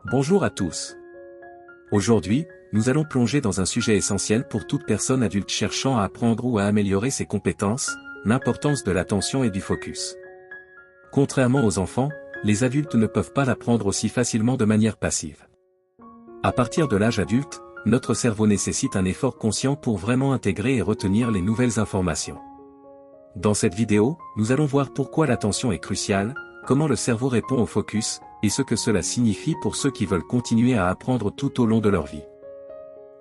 Bonjour à tous. Aujourd'hui, nous allons plonger dans un sujet essentiel pour toute personne adulte cherchant à apprendre ou à améliorer ses compétences, l'importance de l'attention et du focus. Contrairement aux enfants, les adultes ne peuvent pas l'apprendre aussi facilement de manière passive. À partir de l'âge adulte, notre cerveau nécessite un effort conscient pour vraiment intégrer et retenir les nouvelles informations. Dans cette vidéo, nous allons voir pourquoi l'attention est cruciale, comment le cerveau répond au focus, et ce que cela signifie pour ceux qui veulent continuer à apprendre tout au long de leur vie.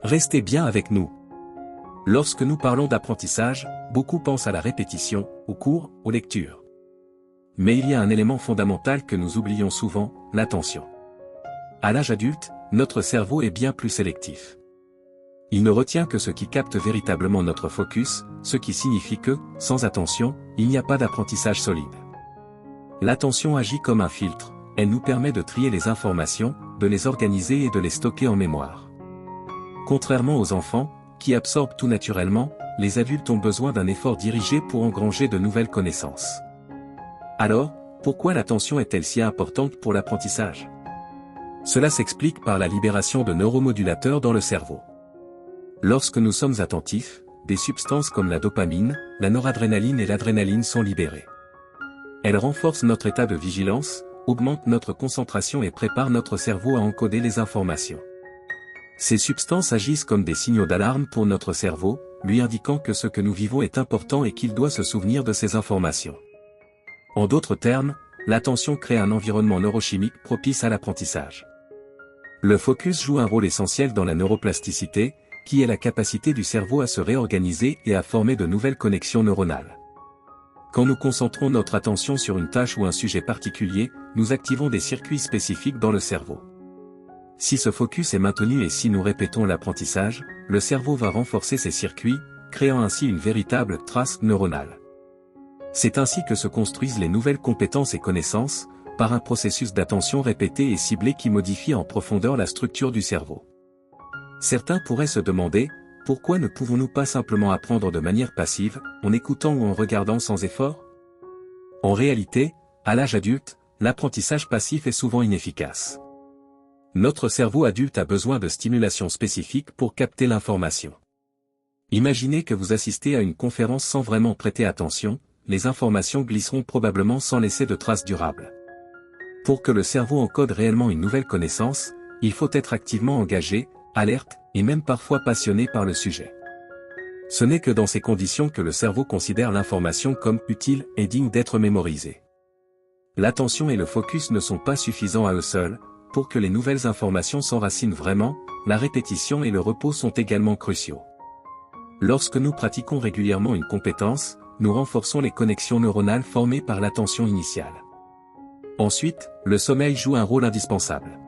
Restez bien avec nous. Lorsque nous parlons d'apprentissage, beaucoup pensent à la répétition, aux cours, aux lectures. Mais il y a un élément fondamental que nous oublions souvent, l'attention. À l'âge adulte, notre cerveau est bien plus sélectif. Il ne retient que ce qui capte véritablement notre focus, ce qui signifie que, sans attention, il n'y a pas d'apprentissage solide. L'attention agit comme un filtre. Elle nous permet de trier les informations, de les organiser et de les stocker en mémoire. Contrairement aux enfants, qui absorbent tout naturellement, les adultes ont besoin d'un effort dirigé pour engranger de nouvelles connaissances. Alors, pourquoi l'attention est-elle si importante pour l'apprentissage? Cela s'explique par la libération de neuromodulateurs dans le cerveau. Lorsque nous sommes attentifs, des substances comme la dopamine, la noradrénaline et l'adrénaline sont libérées. Elles renforcent notre état de vigilance, augmente notre concentration et prépare notre cerveau à encoder les informations. Ces substances agissent comme des signaux d'alarme pour notre cerveau, lui indiquant que ce que nous vivons est important et qu'il doit se souvenir de ces informations. En d'autres termes, l'attention crée un environnement neurochimique propice à l'apprentissage. Le focus joue un rôle essentiel dans la neuroplasticité, qui est la capacité du cerveau à se réorganiser et à former de nouvelles connexions neuronales. Quand nous concentrons notre attention sur une tâche ou un sujet particulier, nous activons des circuits spécifiques dans le cerveau. Si ce focus est maintenu et si nous répétons l'apprentissage, le cerveau va renforcer ces circuits, créant ainsi une véritable trace neuronale. C'est ainsi que se construisent les nouvelles compétences et connaissances, par un processus d'attention répété et ciblé qui modifie en profondeur la structure du cerveau. Certains pourraient se demander, pourquoi ne pouvons-nous pas simplement apprendre de manière passive, en écoutant ou en regardant sans effort? En réalité, à l'âge adulte, l'apprentissage passif est souvent inefficace. Notre cerveau adulte a besoin de stimulation spécifique pour capter l'information. Imaginez que vous assistez à une conférence sans vraiment prêter attention, les informations glisseront probablement sans laisser de traces durables. Pour que le cerveau encode réellement une nouvelle connaissance, il faut être activement engagé, alerte, et même parfois passionné par le sujet. Ce n'est que dans ces conditions que le cerveau considère l'information comme utile et digne d'être mémorisée. L'attention et le focus ne sont pas suffisants à eux seuls, pour que les nouvelles informations s'enracinent vraiment, la répétition et le repos sont également cruciaux. Lorsque nous pratiquons régulièrement une compétence, nous renforçons les connexions neuronales formées par l'attention initiale. Ensuite, le sommeil joue un rôle indispensable.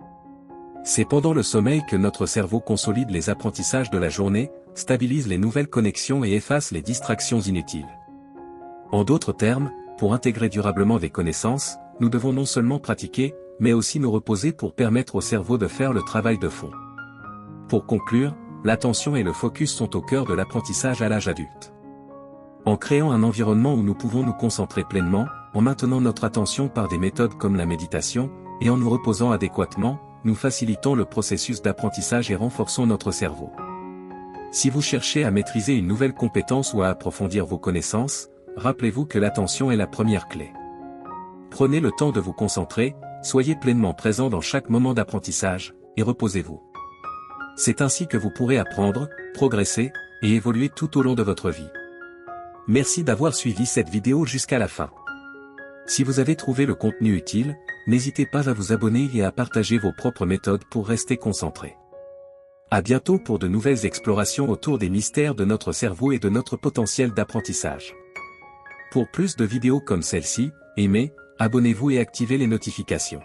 C'est pendant le sommeil que notre cerveau consolide les apprentissages de la journée, stabilise les nouvelles connexions et efface les distractions inutiles. En d'autres termes, pour intégrer durablement des connaissances, nous devons non seulement pratiquer, mais aussi nous reposer pour permettre au cerveau de faire le travail de fond. Pour conclure, l'attention et le focus sont au cœur de l'apprentissage à l'âge adulte. En créant un environnement où nous pouvons nous concentrer pleinement, en maintenant notre attention par des méthodes comme la méditation, et en nous reposant adéquatement, nous facilitons le processus d'apprentissage et renforçons notre cerveau. Si vous cherchez à maîtriser une nouvelle compétence ou à approfondir vos connaissances, rappelez-vous que l'attention est la première clé. Prenez le temps de vous concentrer, soyez pleinement présent dans chaque moment d'apprentissage, et reposez-vous. C'est ainsi que vous pourrez apprendre, progresser, et évoluer tout au long de votre vie. Merci d'avoir suivi cette vidéo jusqu'à la fin. Si vous avez trouvé le contenu utile, n'hésitez pas à vous abonner et à partager vos propres méthodes pour rester concentré. À bientôt pour de nouvelles explorations autour des mystères de notre cerveau et de notre potentiel d'apprentissage. Pour plus de vidéos comme celle-ci, aimez, abonnez-vous et activez les notifications.